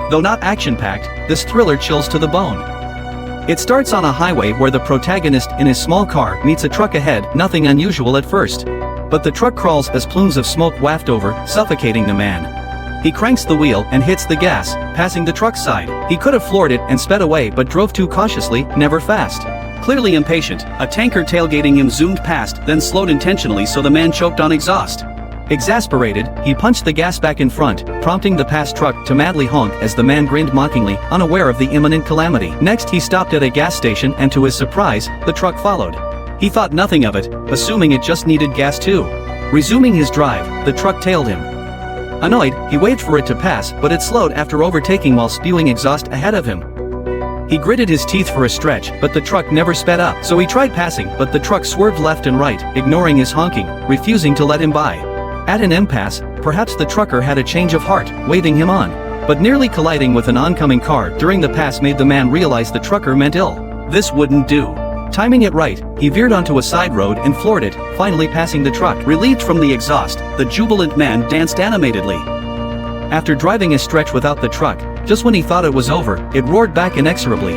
Though not action-packed, this thriller chills to the bone. It starts on a highway where the protagonist in his small car meets a truck ahead, nothing unusual at first. But the truck crawls as plumes of smoke waft over, suffocating the man. He cranks the wheel and hits the gas, passing the truck's side. He could have floored it and sped away but drove too cautiously, never fast. Clearly impatient, a tanker tailgating him zoomed past, then slowed intentionally so the man choked on exhaust. Exasperated, he punched the gas back in front, prompting the past truck to madly honk as the man grinned mockingly, unaware of the imminent calamity. Next he stopped at a gas station and to his surprise, the truck followed. He thought nothing of it, assuming it just needed gas too. Resuming his drive, the truck tailed him. Annoyed, he waved for it to pass, but it slowed after overtaking while spewing exhaust ahead of him. He gritted his teeth for a stretch, but the truck never sped up, so he tried passing, but the truck swerved left and right, ignoring his honking, refusing to let him by. At an impasse, perhaps the trucker had a change of heart, waving him on. But nearly colliding with an oncoming car during the pass made the man realize the trucker meant ill. This wouldn't do. Timing it right, he veered onto a side road and floored it, finally passing the truck. Relieved from the exhaust, the jubilant man danced animatedly. After driving a stretch without the truck, just when he thought it was over, it roared back inexorably.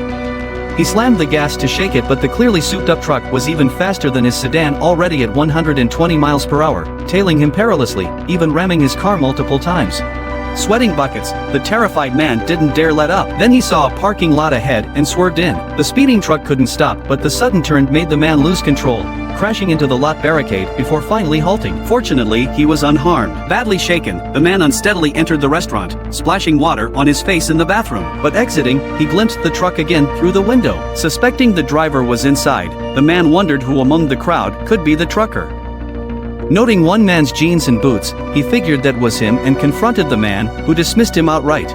He slammed the gas to shake it, but the clearly souped-up truck was even faster than his sedan, already at 120 miles per hour, tailing him perilously, even ramming his car multiple times. Sweating buckets, the terrified man didn't dare let up. Then he saw a parking lot ahead and swerved in. The speeding truck couldn't stop, but the sudden turn made the man lose control, crashing into the lot barricade before finally halting. Fortunately, he was unharmed. Badly shaken, the man unsteadily entered the restaurant, splashing water on his face in the bathroom. But exiting, he glimpsed the truck again through the window. Suspecting the driver was inside, the man wondered who among the crowd could be the trucker. Noting one man's jeans and boots, he figured that was him and confronted the man, who dismissed him outright.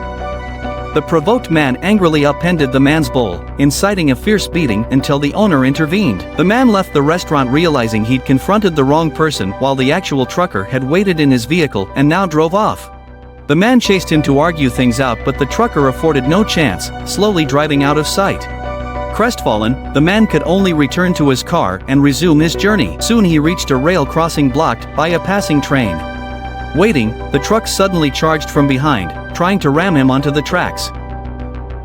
The provoked man angrily upended the man's bowl, inciting a fierce beating until the owner intervened. The man left the restaurant realizing he'd confronted the wrong person, while the actual trucker had waited in his vehicle and now drove off. The man chased him to argue things out, but the trucker afforded no chance, slowly driving out of sight. Crestfallen, the man could only return to his car and resume his journey. Soon he reached a rail crossing blocked by a passing train. Waiting, the truck suddenly charged from behind, trying to ram him onto the tracks.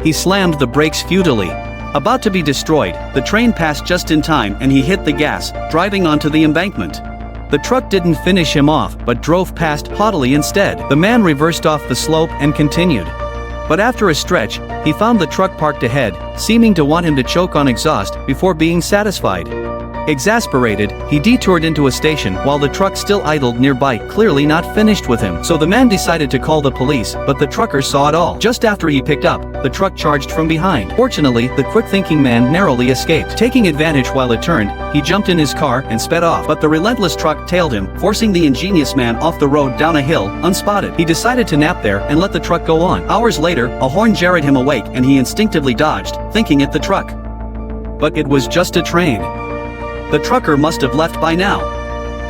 He slammed the brakes futilely. About to be destroyed, the train passed just in time and he hit the gas, driving onto the embankment. The truck didn't finish him off, but drove past haughtily instead. The man reversed off the slope and continued. But after a stretch, he found the truck parked ahead, seeming to want him to choke on exhaust before being satisfied. Exasperated, he detoured into a station while the truck still idled nearby, clearly not finished with him. So the man decided to call the police, but the trucker saw it all. Just after he picked up, the truck charged from behind. Fortunately, the quick-thinking man narrowly escaped. Taking advantage while it turned, he jumped in his car and sped off. But the relentless truck tailed him, forcing the ingenious man off the road down a hill, unspotted. He decided to nap there and let the truck go on. Hours later, a horn jarred him awake and he instinctively dodged, thinking it the truck. But it was just a train. The trucker must have left by now.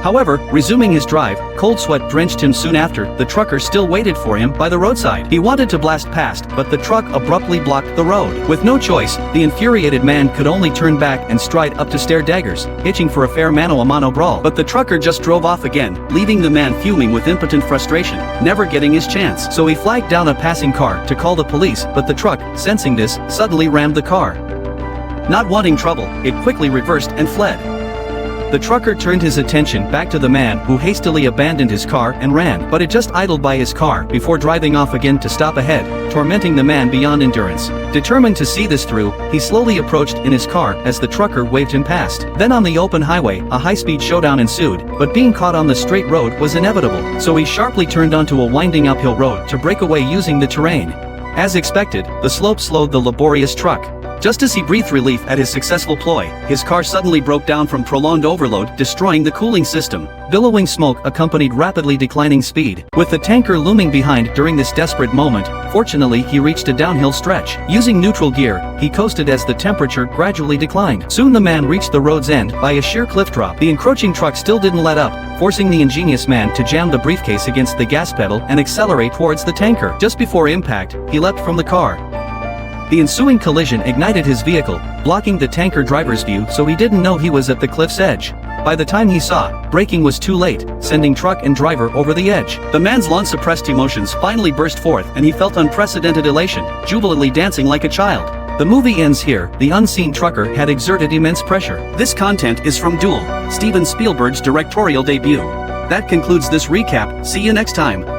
However, resuming his drive, cold sweat drenched him soon after. The trucker still waited for him by the roadside. He wanted to blast past, but the truck abruptly blocked the road. With no choice, the infuriated man could only turn back and stride up to stare daggers, itching for a fair mano-a-mano brawl. But the trucker just drove off again, leaving the man fuming with impotent frustration, never getting his chance. So he flagged down a passing car to call the police, but the truck, sensing this, suddenly rammed the car. Not wanting trouble, it quickly reversed and fled. The trucker turned his attention back to the man, who hastily abandoned his car and ran, but it just idled by his car before driving off again to stop ahead, tormenting the man beyond endurance. Determined to see this through, he slowly approached in his car as the trucker waved him past. Then on the open highway, a high-speed showdown ensued, but being caught on the straight road was inevitable, so he sharply turned onto a winding uphill road to break away using the terrain. As expected, the slope slowed the laborious truck. Just as he breathed relief at his successful ploy, his car suddenly broke down from prolonged overload, destroying the cooling system. Billowing smoke accompanied rapidly declining speed. With the tanker looming behind during this desperate moment, fortunately he reached a downhill stretch. Using neutral gear, he coasted as the temperature gradually declined. Soon the man reached the road's end by a sheer cliff drop. The encroaching truck still didn't let up, forcing the ingenious man to jam the briefcase against the gas pedal and accelerate towards the tanker. Just before impact, he leapt from the car. The ensuing collision ignited his vehicle, blocking the tanker driver's view, so he didn't know he was at the cliff's edge. By the time he saw, braking was too late, sending truck and driver over the edge. The man's long-suppressed emotions finally burst forth and he felt unprecedented elation, jubilantly dancing like a child. The movie ends here. The unseen trucker had exerted immense pressure. This content is from Duel, Steven Spielberg's directorial debut. That concludes this recap. See you next time.